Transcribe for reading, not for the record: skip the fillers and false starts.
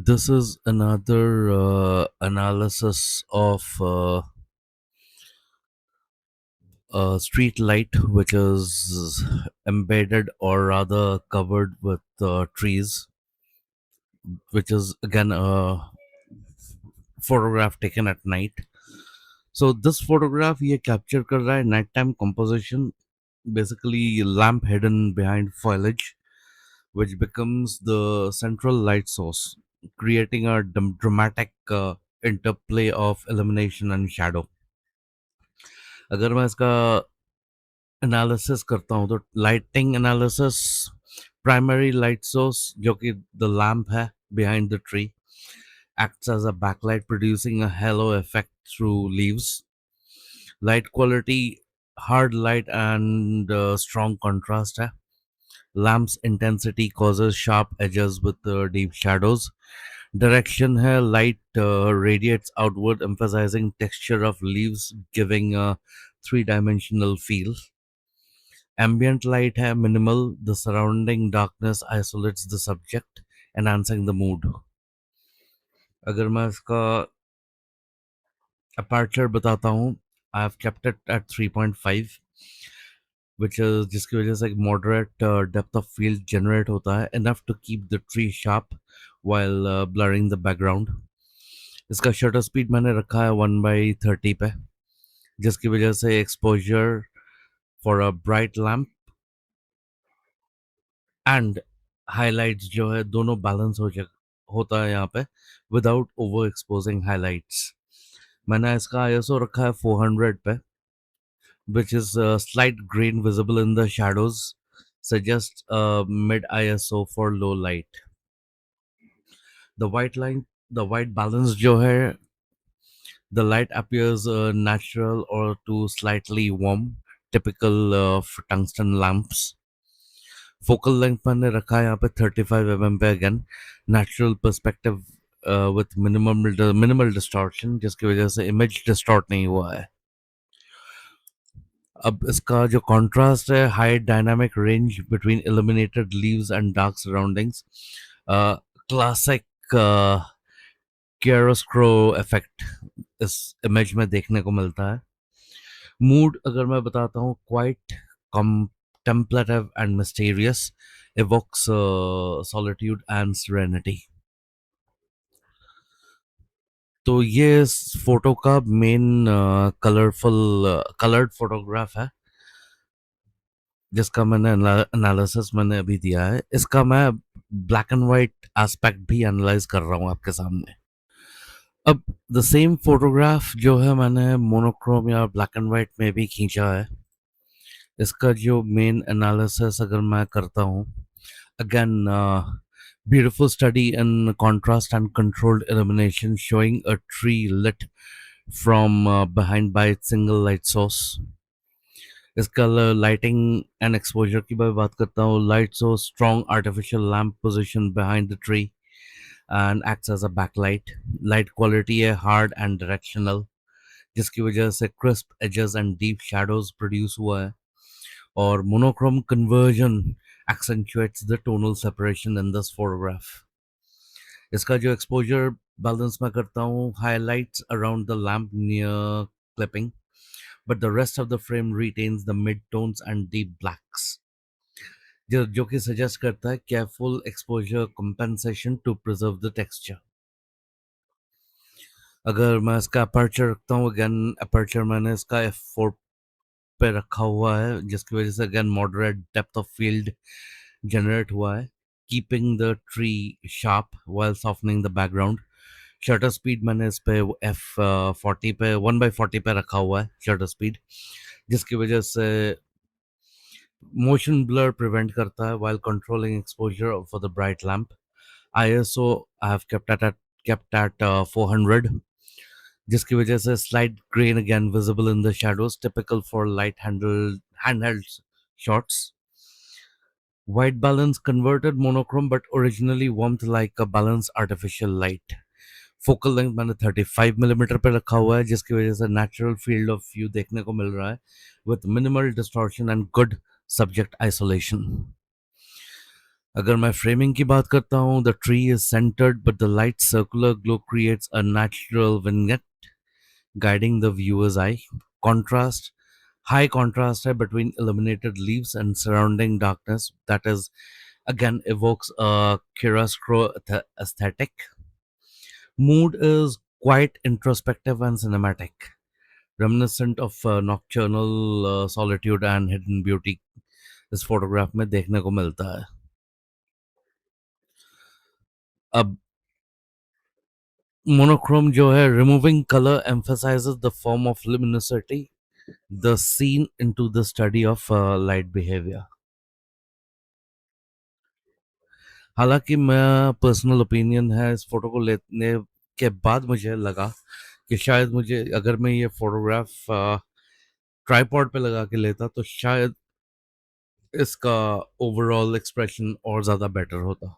This is another analysis of a street light which is embedded or rather covered with trees, which is again a photograph taken at night. So this photograph ये capture कर रहा है nighttime composition, basically lamp hidden behind foliage, which becomes the central light source, creating a dramatic interplay of illumination and shadow. अगर मैं इसका analysis करता हूँ तो lighting analysis, primary light source जो कि द लैम्प है behind the tree acts as a backlight producing a halo effect through leaves. Light quality, hard light and strong contrast है. Lamp's intensity causes sharp edges with deep shadows. Direction है, light radiates outward, emphasizing texture of leaves, giving a three-dimensional feel. Ambient light है minimal, the surrounding darkness isolates the subject, enhancing the mood. अगर मैं इसका aperture बताता हूँ, I have kept it at 3.5, which is जिसकी वजह से एक moderate depth of field generate होता है, enough to keep the tree sharp while blurring the background. इसका shutter speed मैंने रखा है 1/30 पे, जिसकी वजह से exposure for a bright lamp and highlights जो है दोनों बैलेंस होता है यहाँ पे विदाउट ओवर एक्सपोजिंग हाइलाइट्स. मैंने इसका आईएसओ रखा है 400 पे, which is a slight grain visible in the shadows, suggests a mid ISO for low light. The white line, the white balance जो है, the light appears natural or too slightly warm, typical of tungsten lamps. Focal length मैंने रखा है यहाँ पे 35 mm पे, again natural perspective with minimal distortion, जिसकी वजह से इमेज डिस्टॉर्ट नहीं हुआ है. अब इसका जो कॉन्ट्रास्ट है, high dynamic range between illuminated leaves and dark surroundings, classic chiaroscuro effect इस इमेज में देखने को मिलता है. मूड अगर मैं बताता हूँ, quite contemplative and mysterious, evokes solitude and serenity. तो ये इस फोटो का मेन कलर्ड फोटोग्राफ है जिसका मैंने एनालिसिस मैंने अभी दिया है. इसका मैं ब्लैक एंड वाइट एस्पेक्ट भी एनालाइज कर रहा हूँ आपके सामने. अब द सेम फोटोग्राफ जो है मैंने मोनोक्रोम या ब्लैक एंड वाइट में भी खींचा है. इसका जो मेन एनालिसिस अगर मैं करता हूँ, again beautiful study in contrast and controlled illumination, showing a tree lit from behind by its single light source. इसका लाइटिंग एंड एक्सपोजर की मैं बात करता हूँ. Light source, strong artificial lamp position behind the tree and acts as a backlight. Light quality है hard and directional, जिसकी वजह से crisp edges and deep shadows produce हुआ है. और monochrome conversion accentuates the tonal separation in this photograph. इसका जो exposure balance मैं करता हूँ, highlights around the lamp near clipping, but the rest of the frame retains the mid-tones and deep blacks, जो कि suggest करता है careful exposure compensation to preserve the texture. अगर मैं इसका aperture रखता हूँ, again aperture मैंने इसका f4 पे रखा हुआ है, जिसकी वजह से again moderate depth of field generate हुआ है, keeping the tree sharp while softening the background. Shutter speed मैंने इस पे F40 पे 1/40 पे रखा हुआ है शटर स्पीड, जिसकी वजह से मोशन ब्लर प्रिवेंट करता है while controlling exposure for the bright lamp. ISO I have kept at 400, जिसकी वजह से slight grain again visible in the shadows, typical for light handheld shots. White balance converted monochrome but originally warmed like a balanced artificial light. Focal length मैंने 35 mm पे रखा हुआ है, जिसकी वजह से नेचुरल फील्ड ऑफ व्यू देखने को मिल रहा है with minimal distortion and good subject isolation. अगर मैं फ्रेमिंग की बात करता हूँ, the tree is centred but the light circular glow creates a natural vignette guiding the viewer's eye. Contrast, high contrast है between illuminated leaves and surrounding darkness that is again evokes a chiaroscuro aesthetic. Mood is quite introspective and cinematic, reminiscent of nocturnal solitude and hidden beauty. इस photograph में देखने को मिलता है. अब monochrome जो है, removing color emphasizes the form of luminosity, the scene into the study of light behavior. हालांकि मैं पर्सनल ओपिनियन है, इस फोटो को लेने के बाद मुझे लगा कि शायद मुझे, अगर मैं ये फोटोग्राफ ट्राईपॉड पे लगा के लेता तो शायद इसका ओवरऑल एक्सप्रेशन और ज़्यादा बेटर होता.